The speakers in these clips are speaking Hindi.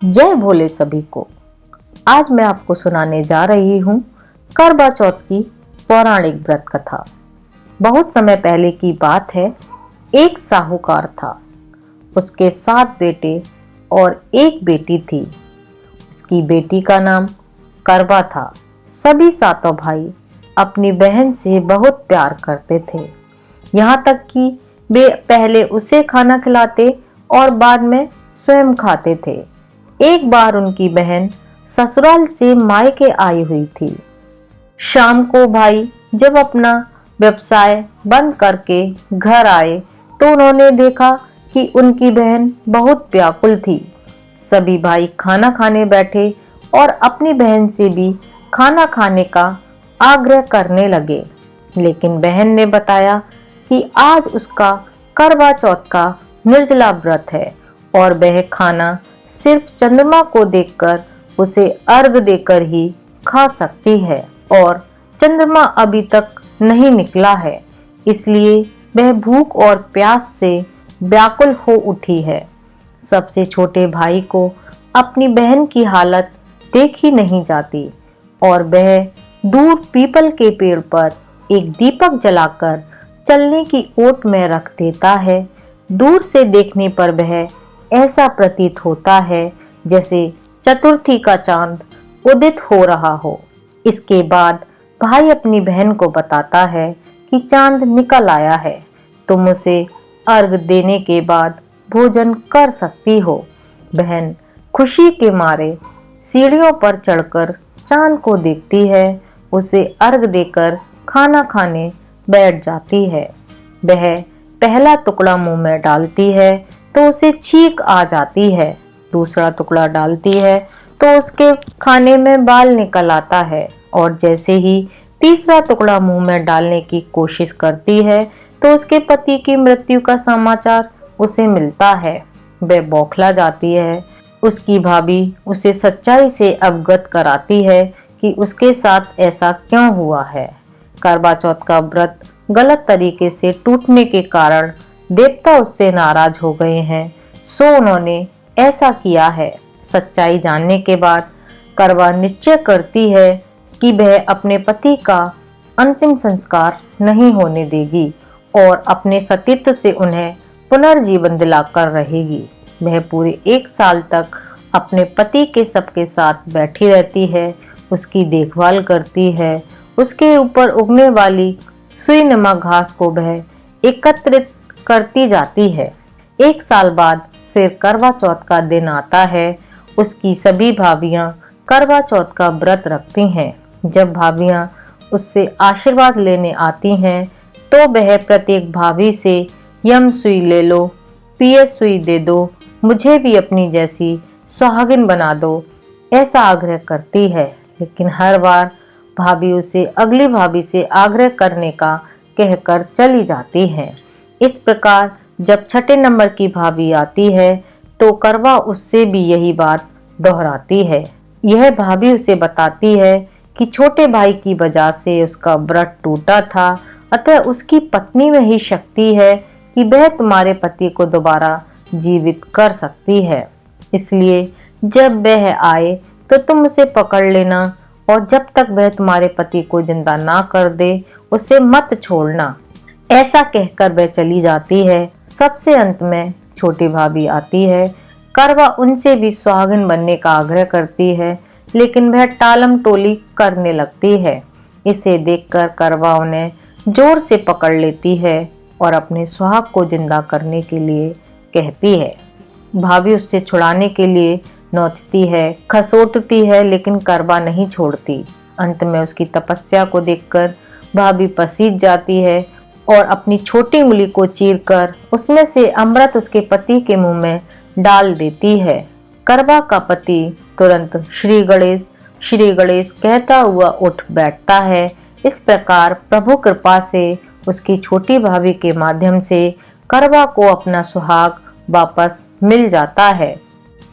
जय भोले सभी को। आज मैं आपको सुनाने जा रही हूँ करवा चौथ की पौराणिक व्रत कथा। बहुत समय पहले की बात है। एक साहूकार था। उसके 7 बेटे और एक बेटी थी। उसकी बेटी का नाम करवा था। सभी 7 भाई अपनी बहन से बहुत प्यार करते थे, यहाँ तक कि वे पहले उसे खाना खिलाते और बाद में स्वयं खाते थे। एक बार उनकी बहन ससुराल से मायके आई हुई थी। शाम को भाई जब अपना व्यवसाय बंद करके घर आए तो उन्होंने देखा कि उनकी बहन बहुत व्याकुल थी। सभी भाई खाना खाने बैठे और अपनी बहन से भी खाना खाने का आग्रह करने लगे, लेकिन बहन ने बताया कि आज उसका करवा चौथ का निर्जला व्रत है और वह खाना सिर्फ चंद्रमा को देखकर उसे अर्घ देकर ही खा सकती है और चंद्रमा अभी तक नहीं निकला है, इसलिए वह भूख और प्यास से व्याकुल हो उठी है। सबसे छोटे भाई को अपनी बहन की हालत देखी नहीं जाती और वह दूर पीपल के पेड़ पर एक दीपक जलाकर चलने की ओट में रख देता है। दूर से देखने पर वह ऐसा प्रतीत होता है जैसे चतुर्थी का चांद उदित हो रहा हो। इसके बाद भाई अपनी बहन को बताता है कि चांद निकल आया है, तुम उसे अर्घ देने के बाद भोजन कर सकती हो। बहन खुशी के मारे सीढ़ियों पर चढ़कर चांद को देखती है, उसे अर्घ देकर खाना खाने बैठ जाती है। वह पहला टुकड़ा मुंह में डालती है तो उसे छींक आ जाती है। दूसरा टुकड़ा डालती है तो उसके खाने में बाल निकल आता है और जैसे ही तीसरा टुकड़ा मुंह में डालने की कोशिश करती है तो उसके पति की मृत्यु का समाचार उसे मिलता है। वह बौखला जाती है। उसकी भाभी उसे सच्चाई से अवगत कराती है कि उसके साथ ऐसा क्यों हुआ है। करवा चौथ का व्रत गलत तरीके से टूटने के कारण देवता उससे नाराज हो गए हैं, सो उन्होंने ऐसा किया है। सच्चाई जानने के बाद करवा निश्चय करती है कि वह अपने पति का अंतिम संस्कार नहीं होने देगी और अपने सतीत्व से उन्हें पुनर्जीवन दिलाकर रहेगी। वह पूरे 1 साल तक अपने पति के सबके साथ बैठी रहती है, उसकी देखभाल करती है। उसके ऊपर उगने वाली सुई नमा घास को वह एकत्रित करती जाती है। 1 साल बाद फिर करवा चौथ का दिन आता है। उसकी सभी भाभियां करवा चौथ का व्रत रखती हैं। जब भाभियां उससे आशीर्वाद लेने आती हैं तो वह प्रत्येक भाभी से यम सुई ले लो, पीएस सुई दे दो, मुझे भी अपनी जैसी सुहागिन बना दो, ऐसा आग्रह करती है। लेकिन हर बार भाभी उसे अगली भाभी से आग्रह करने का कहकर चली जाती है। इस प्रकार जब 6 नंबर की भाभी आती है तो करवा उससे भी यही बात दोहराती है। यह भाभी उसे बताती है कि छोटे भाई की वजह से उसका व्रत टूटा था, अतः उसकी पत्नी में ही शक्ति है कि वह तुम्हारे पति को दोबारा जीवित कर सकती है। इसलिए जब वह आए तो तुम उसे पकड़ लेना और जब तक वह तुम्हारे पति को जिंदा ना कर दे उसे मत छोड़ना। ऐसा कहकर वह चली जाती है। सबसे अंत में छोटी भाभी आती है। करवा उनसे भी सुहागिन बनने का आग्रह करती है, लेकिन वह टालम टोली करने लगती है। इसे देखकर करवा उन्हें जोर से पकड़ लेती है और अपने सुहाग को जिंदा करने के लिए कहती है। भाभी उससे छुड़ाने के लिए नोचती है, खसोटती है, लेकिन करवा नहीं छोड़ती। अंत में उसकी तपस्या को देखकर भाभी पसीज जाती है और अपनी छोटी उंगली को चीरकर उसमें से अमृत उसके पति के मुंह में डाल देती है। करवा का पति तुरंत श्री गणेश कहता हुआ उठ बैठता है। इस प्रकार प्रभु कृपा से उसकी छोटी भाभी के माध्यम से करवा को अपना सुहाग वापस मिल जाता है।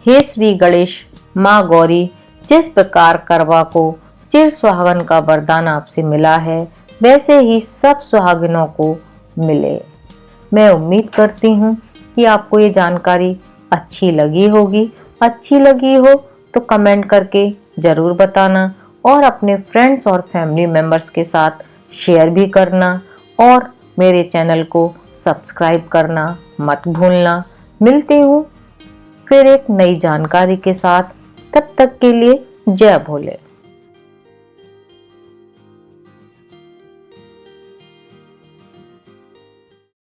हे श्री गणेश, माँ गौरी, जिस प्रकार करवा को चिर सुहागन का वरदान आपसे मिला है वैसे ही सब सुहागिनों को मिले। मैं उम्मीद करती हूँ कि आपको ये जानकारी अच्छी लगी होगी। अच्छी लगी हो तो कमेंट करके जरूर बताना और अपने फ्रेंड्स और फैमिली मेंबर्स के साथ शेयर भी करना और मेरे चैनल को सब्सक्राइब करना मत भूलना। मिलती हूँ फिर एक नई जानकारी के साथ, तब तक के लिए जय भोले।